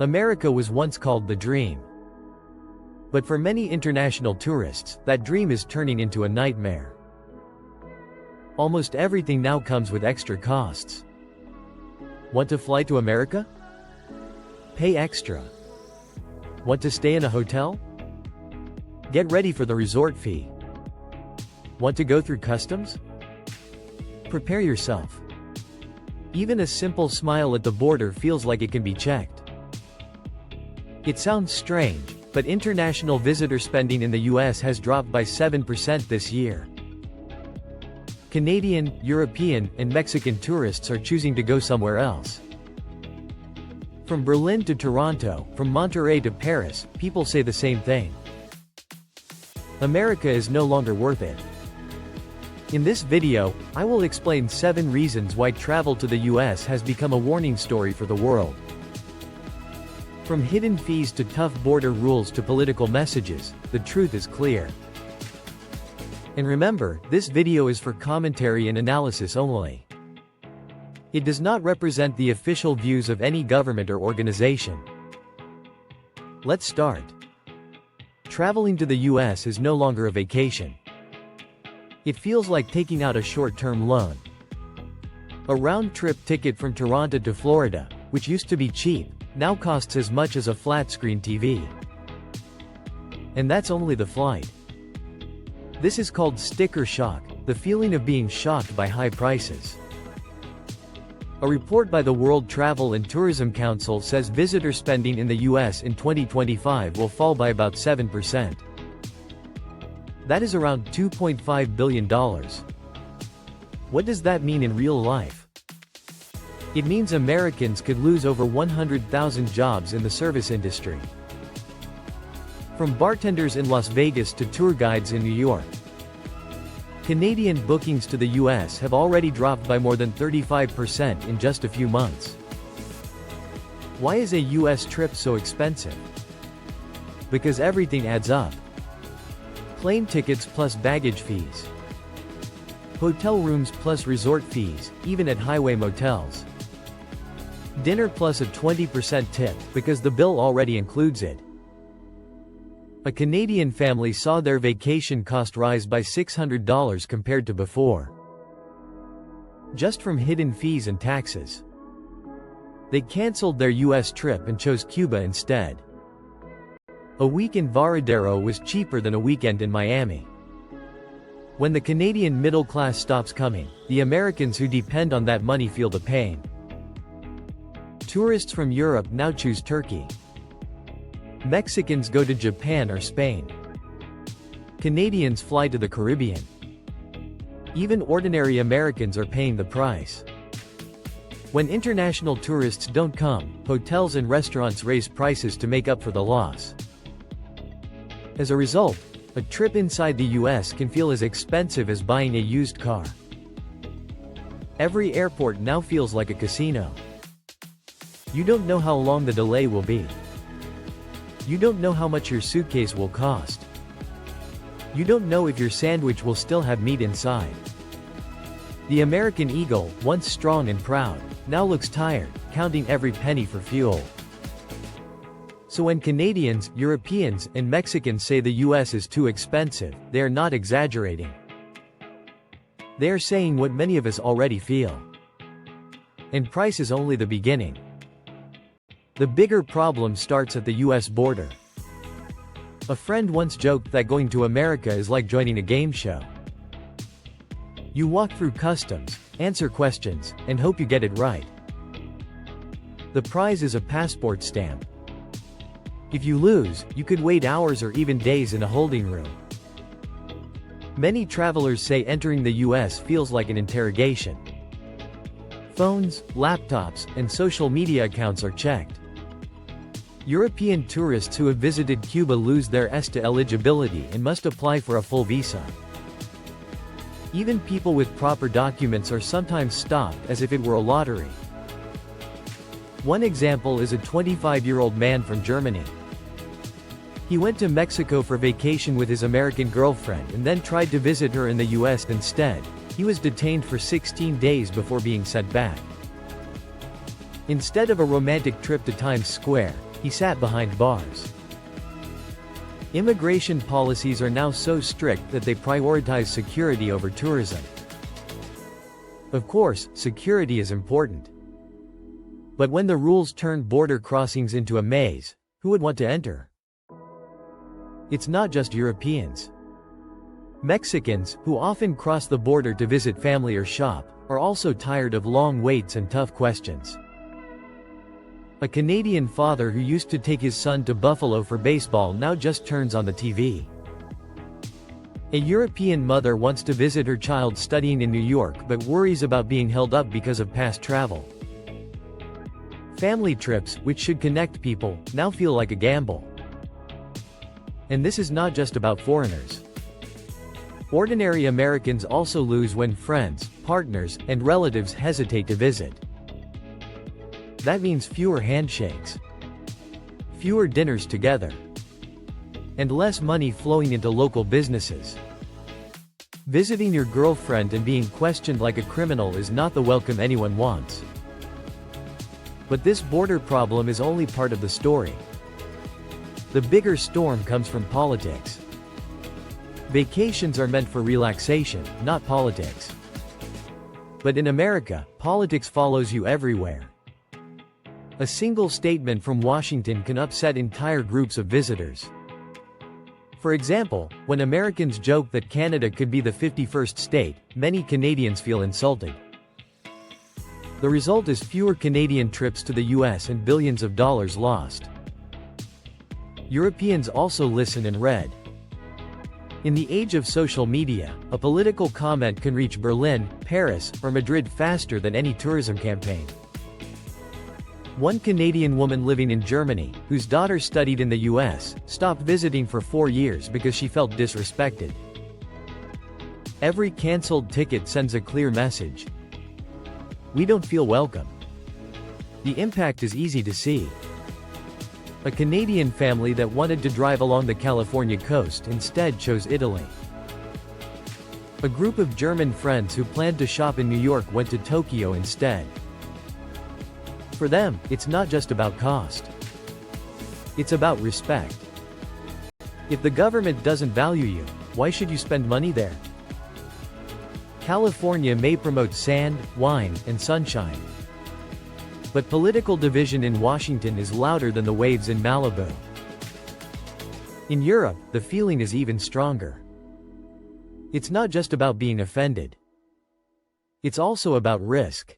America was once called the dream. But for many international tourists, that dream is turning into a nightmare. Almost everything now comes with extra costs. Want to fly to America? Pay extra. Want to stay in a hotel? Get ready for the resort fee. Want to go through customs? Prepare yourself. Even a simple smile at the border feels like it can be checked. It sounds strange, but international visitor spending in the US has dropped by 7% this year. Canadian, European, and Mexican tourists are choosing to go somewhere else. From Berlin to Toronto, from Monterrey to Paris, people say the same thing. America is no longer worth it. In this video, I will explain 7 reasons why travel to the US has become a warning story for the world. From hidden fees to tough border rules to political messages, the truth is clear. And remember, this video is for commentary and analysis only. It does not represent the official views of any government or organization. Let's start. Traveling to the US is no longer a vacation. It feels like taking out a short-term loan. A round-trip ticket from Toronto to Florida, which used to be cheap, now costs as much as a flat-screen TV. And that's only the flight. This is called sticker shock, the feeling of being shocked by high prices. A report by the World Travel and Tourism Council says visitor spending in the US in 2025 will fall by about 7%. That is around $2.5 billion. What does that mean in real life? It means Americans could lose over 100,000 jobs in the service industry. From bartenders in Las Vegas to tour guides in New York. Canadian bookings to the US have already dropped by more than 35% in just a few months. Why is a US trip so expensive? Because everything adds up. Plane tickets plus baggage fees. Hotel rooms plus resort fees, even at highway motels. Dinner plus a 20% tip, because the bill already includes it. A Canadian family saw their vacation cost rise by $600 compared to before. Just from hidden fees and taxes. They canceled their US trip and chose Cuba instead. A week in Varadero was cheaper than a weekend in Miami. When the Canadian middle class stops coming, the Americans who depend on that money feel the pain. Tourists from Europe now choose Turkey. Mexicans go to Japan or Spain. Canadians fly to the Caribbean. Even ordinary Americans are paying the price. When international tourists don't come, hotels and restaurants raise prices to make up for the loss. As a result, a trip inside the US can feel as expensive as buying a used car. Every airport now feels like a casino. You don't know how long the delay will be. You don't know how much your suitcase will cost. You don't know if your sandwich will still have meat inside. The American eagle, once strong and proud, now looks tired, counting every penny for fuel. So when Canadians, Europeans, and Mexicans say the US is too expensive, they are not exaggerating. They are saying what many of us already feel. And price is only the beginning. The bigger problem starts at the US border. A friend once joked that going to America is like joining a game show. You walk through customs, answer questions, and hope you get it right. The prize is a passport stamp. If you lose, you could wait hours or even days in a holding room. Many travelers say entering the US feels like an interrogation. Phones, laptops, and social media accounts are checked. European tourists who have visited Cuba lose their ESTA eligibility and must apply for a full visa. Even people with proper documents are sometimes stopped as if it were a lottery. One example is a 25-year-old man from Germany. He went to Mexico for vacation with his American girlfriend and then tried to visit her in the US instead. He was detained for 16 days before being sent back. Instead of a romantic trip to Times Square, he sat behind bars. Immigration policies are now so strict that they prioritize security over tourism. Of course, security is important. But when the rules turn border crossings into a maze, who would want to enter? It's not just Europeans. Mexicans, who often cross the border to visit family or shop, are also tired of long waits and tough questions. A Canadian father who used to take his son to Buffalo for baseball now just turns on the TV. A European mother wants to visit her child studying in New York but worries about being held up because of past travel. Family trips, which should connect people, now feel like a gamble. And this is not just about foreigners. Ordinary Americans also lose when friends, partners, and relatives hesitate to visit. That means fewer handshakes, fewer dinners together, and less money flowing into local businesses. Visiting your girlfriend and being questioned like a criminal is not the welcome anyone wants. But this border problem is only part of the story. The bigger storm comes from politics. Vacations are meant for relaxation, not politics. But in America, politics follows you everywhere. A single statement from Washington can upset entire groups of visitors. For example, when Americans joke that Canada could be the 51st state, many Canadians feel insulted. The result is fewer Canadian trips to the US and billions of dollars lost. Europeans also listen and read. In the age of social media, a political comment can reach Berlin, Paris, or Madrid faster than any tourism campaign. One Canadian woman living in Germany, whose daughter studied in the US, stopped visiting for 4 years because she felt disrespected. Every cancelled ticket sends a clear message. We don't feel welcome. The impact is easy to see. A Canadian family that wanted to drive along the California coast instead chose Italy. A group of German friends who planned to shop in New York went to Tokyo instead. For them, it's not just about cost. It's about respect. If the government doesn't value you, why should you spend money there? California may promote sand, wine, and sunshine. But political division in Washington is louder than the waves in Malibu. In Europe, the feeling is even stronger. It's not just about being offended. It's also about risk.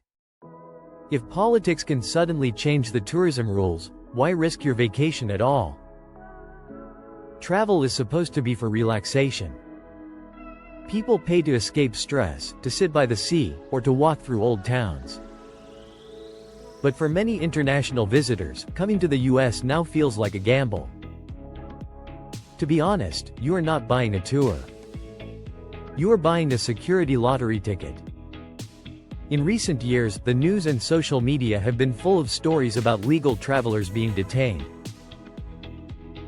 If politics can suddenly change the tourism rules, why risk your vacation at all? Travel is supposed to be for relaxation. People pay to escape stress, to sit by the sea, or to walk through old towns. But for many international visitors, coming to the US now feels like a gamble. To be honest, you are not buying a tour. You are buying a security lottery ticket. In recent years, the news and social media have been full of stories about legal travelers being detained.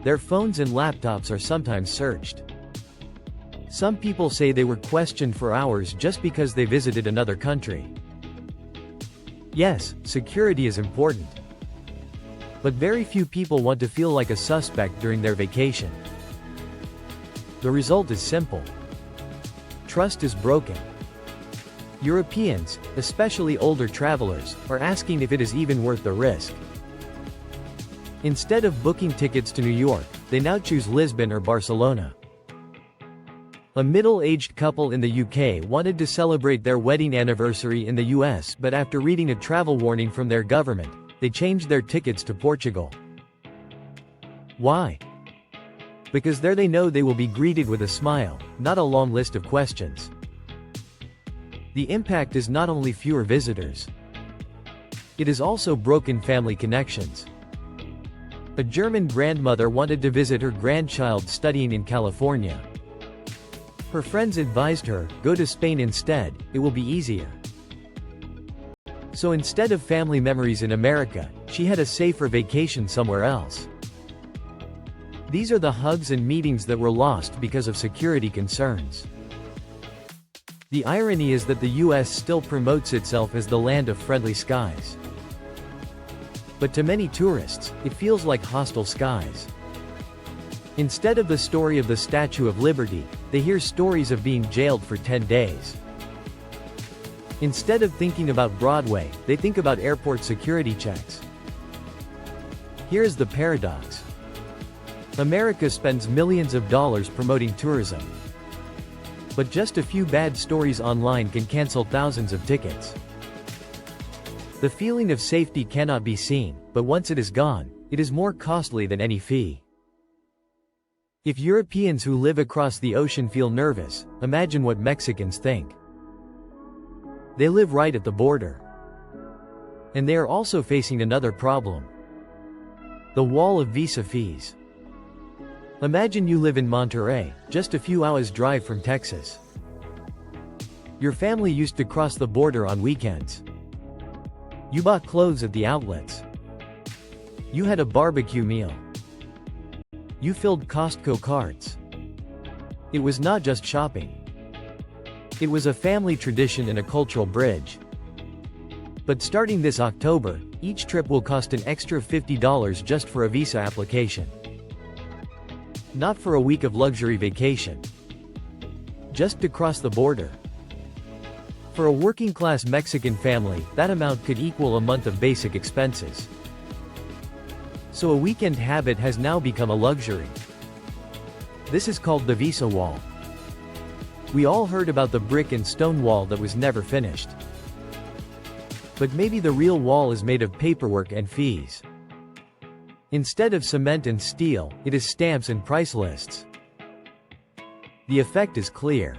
Their phones and laptops are sometimes searched. Some people say they were questioned for hours just because they visited another country. Yes, security is important. But very few people want to feel like a suspect during their vacation. The result is simple. Trust is broken. Europeans, especially older travelers, are asking if it is even worth the risk. Instead of booking tickets to New York, they now choose Lisbon or Barcelona. A middle-aged couple in the UK wanted to celebrate their wedding anniversary in the US, but after reading a travel warning from their government, they changed their tickets to Portugal. Why? Because there they know they will be greeted with a smile, not a long list of questions. The impact is not only fewer visitors. It is also broken family connections. A German grandmother wanted to visit her grandchild studying in California. Her friends advised her, go to Spain instead, it will be easier. So instead of family memories in America, she had a safer vacation somewhere else. These are the hugs and meetings that were lost because of security concerns. The irony is that the US still promotes itself as the land of friendly skies. But to many tourists, it feels like hostile skies. Instead of the story of the Statue of Liberty, they hear stories of being jailed for 10 days. Instead of thinking about Broadway, they think about airport security checks. Here is the paradox. America spends millions of dollars promoting tourism. But just a few bad stories online can cancel thousands of tickets. The feeling of safety cannot be seen, but once it is gone, it is more costly than any fee. If Europeans who live across the ocean feel nervous, imagine what Mexicans think. They live right at the border. And they are also facing another problem. The wall of visa fees. Imagine you live in Monterrey, just a few hours drive from Texas. Your family used to cross the border on weekends. You bought clothes at the outlets. You had a barbecue meal. You filled Costco carts. It was not just shopping. It was a family tradition and a cultural bridge. But starting this October, each trip will cost an extra $50 just for a visa application. Not for a week of luxury vacation. Just to cross the border. For a working-class Mexican family, that amount could equal a month of basic expenses. So a weekend habit has now become a luxury. This is called the visa wall. We all heard about the brick and stone wall that was never finished. But maybe the real wall is made of paperwork and fees. Instead of cement and steel, it is stamps and price lists. The effect is clear.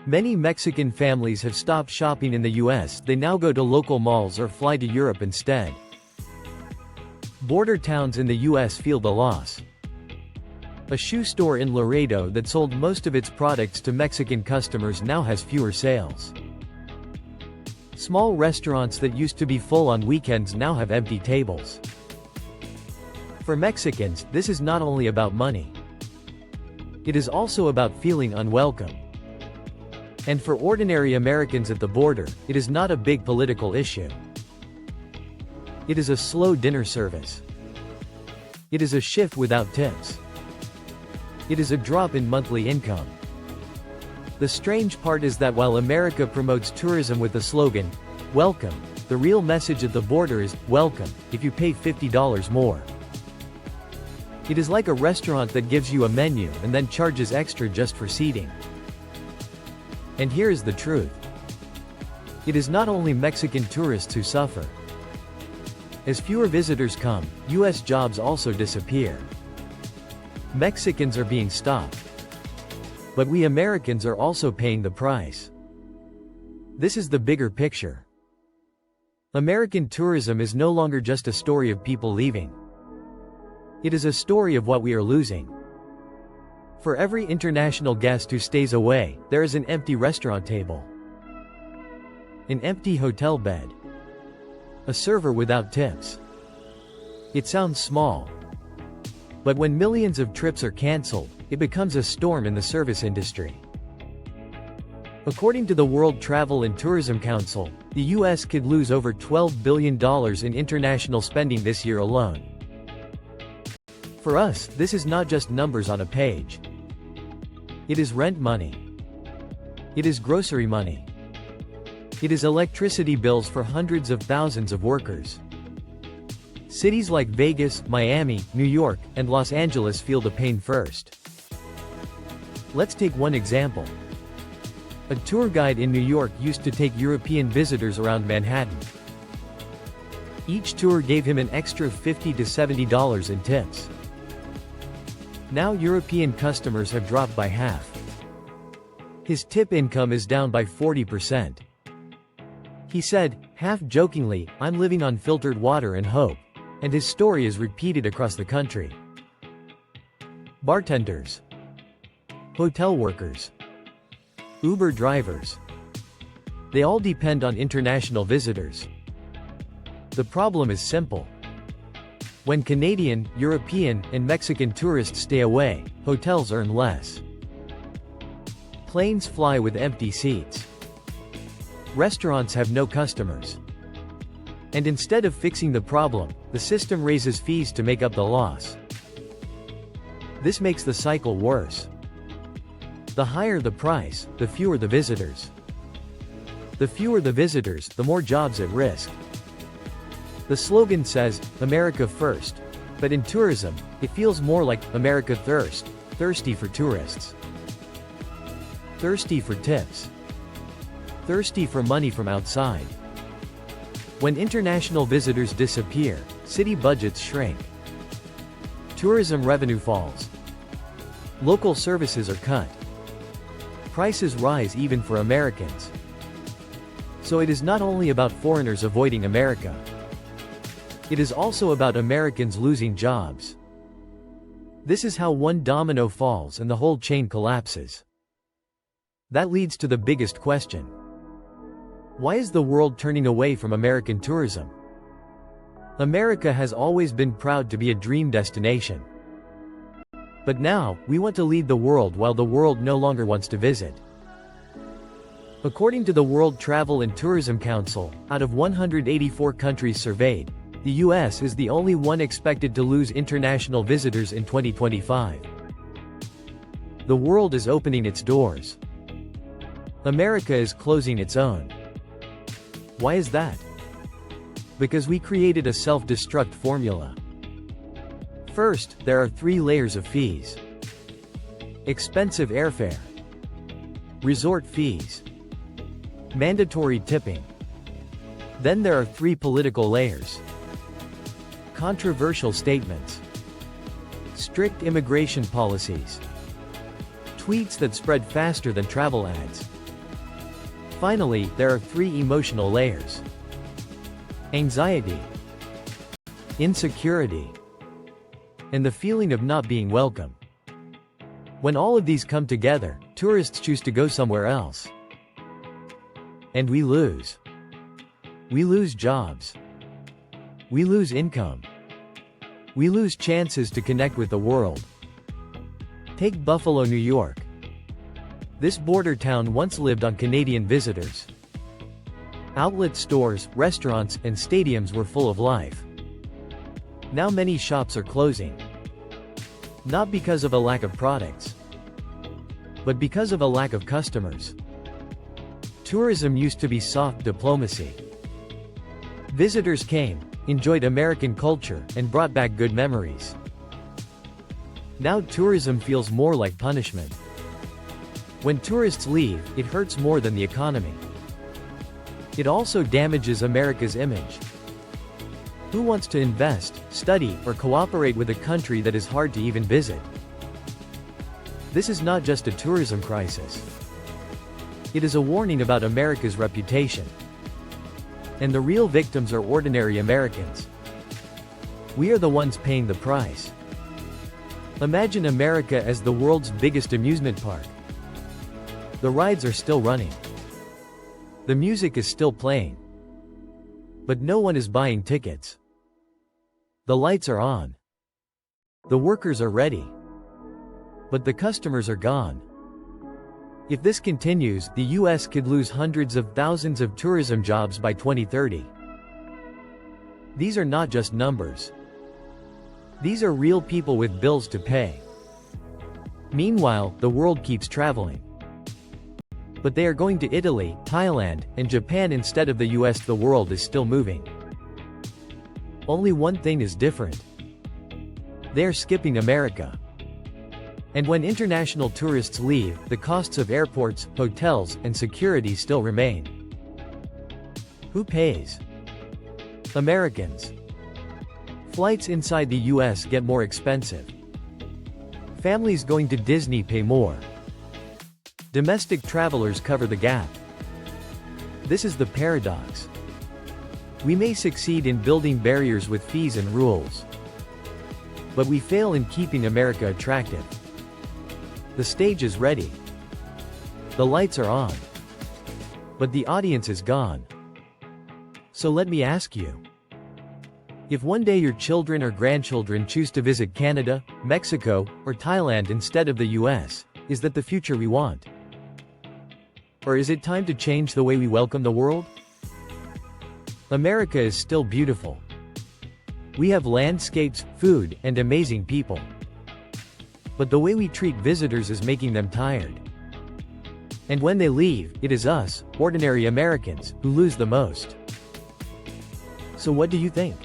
Many Mexican families have stopped shopping in the US, they now go to local malls or fly to Europe instead. Border towns in the US feel the loss. A shoe store in Laredo that sold most of its products to Mexican customers now has fewer sales. Small restaurants that used to be full on weekends now have empty tables. For Mexicans, this is not only about money. It is also about feeling unwelcome. And for ordinary Americans at the border, it is not a big political issue. It is a slow dinner service. It is a shift without tips. It is a drop in monthly income. The strange part is that while America promotes tourism with the slogan, "Welcome," the real message at the border is, "Welcome, if you pay $50 more." It is like a restaurant that gives you a menu and then charges extra just for seating. And here is the truth. It is not only Mexican tourists who suffer. As fewer visitors come, US jobs also disappear. Mexicans are being stopped. But we Americans are also paying the price. This is the bigger picture. American tourism is no longer just a story of people leaving. It is a story of what we are losing. For every international guest who stays away, there is an empty restaurant table. An empty hotel bed. A server without tips. It sounds small. But when millions of trips are canceled, it becomes a storm in the service industry. According to the World Travel and Tourism Council, the US could lose over $12 billion in international spending this year alone. For us, this is not just numbers on a page. It is rent money. It is grocery money. It is electricity bills for hundreds of thousands of workers. Cities like Vegas, Miami, New York, and Los Angeles feel the pain first. Let's take one example. A tour guide in New York used to take European visitors around Manhattan. Each tour gave him an extra $50 to $70 in tips. Now European customers have dropped by half. His tip income is down by 40%. He said, half-jokingly, "I'm living on filtered water and hope." And his story is repeated across the country. Bartenders. Hotel workers. Uber drivers. They all depend on international visitors. The problem is simple. When Canadian, European, and Mexican tourists stay away, hotels earn less. Planes fly with empty seats. Restaurants have no customers. And instead of fixing the problem, the system raises fees to make up the loss. This makes the cycle worse. The higher the price, the fewer the visitors. The fewer the visitors, the more jobs at risk. The slogan says, "America first." But in tourism, it feels more like, "America thirst," thirsty for tourists. Thirsty for tips. Thirsty for money from outside. When international visitors disappear, city budgets shrink. Tourism revenue falls. Local services are cut. Prices rise even for Americans. So it is not only about foreigners avoiding America. It is also about Americans losing jobs. This is how one domino falls and the whole chain collapses. That leads to the biggest question. Why is the world turning away from American tourism? America has always been proud to be a dream destination. But now, we want to lead the world while the world no longer wants to visit. According to the World Travel and Tourism Council, out of 184 countries surveyed, the US is the only one expected to lose international visitors in 2025. The world is opening its doors. America is closing its own. Why is that? Because we created a self-destruct formula. First, there are 3 layers of fees. Expensive airfare. Resort fees. Mandatory tipping. Then there are 3 political layers. Controversial statements. Strict immigration policies. Tweets that spread faster than travel ads. Finally, there are 3 emotional layers. Anxiety. Insecurity. And the feeling of not being welcome. When all of these come together, tourists choose to go somewhere else. And we lose. We lose jobs. We lose income. We lose chances to connect with the world. Take Buffalo, New York. This border town once lived on Canadian visitors. Outlet stores, restaurants, and stadiums were full of life. Now many shops are closing. Not because of a lack of products, but because of a lack of customers. Tourism used to be soft diplomacy. Visitors came, enjoyed American culture, and brought back good memories. Now tourism feels more like punishment. When tourists leave, it hurts more than the economy. It also damages America's image. Who wants to invest, study, or cooperate with a country that is hard to even visit? This is not just a tourism crisis. It is a warning about America's reputation. And the real victims are ordinary Americans. We are the ones paying the price. Imagine America as the world's biggest amusement park. The rides are still running. The music is still playing. But no one is buying tickets. The lights are on. The workers are ready. But the customers are gone. If this continues, the US could lose hundreds of thousands of tourism jobs by 2030. These are not just numbers. These are real people with bills to pay. Meanwhile, the world keeps traveling. But they are going to Italy, Thailand, and Japan instead of the US. The world is still moving. Only one thing is different. They are skipping America. And when international tourists leave, the costs of airports, hotels, and security still remain. Who pays? Americans. Flights inside the US get more expensive. Families going to Disney pay more. Domestic travelers cover the gap. This is the paradox. We may succeed in building barriers with fees and rules. But we fail in keeping America attractive. The stage is ready. The lights are on. But the audience is gone. So let me ask you. If one day your children or grandchildren choose to visit Canada, Mexico, or Thailand instead of the US, is that the future we want? Or is it time to change the way we welcome the world? America is still beautiful. We have landscapes, food, and amazing people. But the way we treat visitors is making them tired. And when they leave, it is us, ordinary Americans, who lose the most. So what do you think?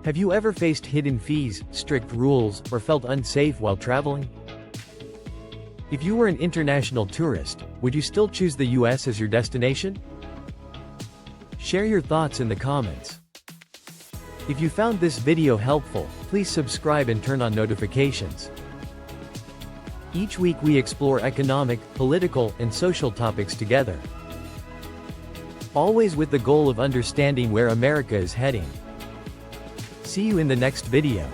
Have you ever faced hidden fees, strict rules, or felt unsafe while traveling? If you were an international tourist, would you still choose the US as your destination? Share your thoughts in the comments. If you found this video helpful, please subscribe and turn on notifications. Each week we explore economic, political, and social topics together. Always with the goal of understanding where America is heading. See you in the next video.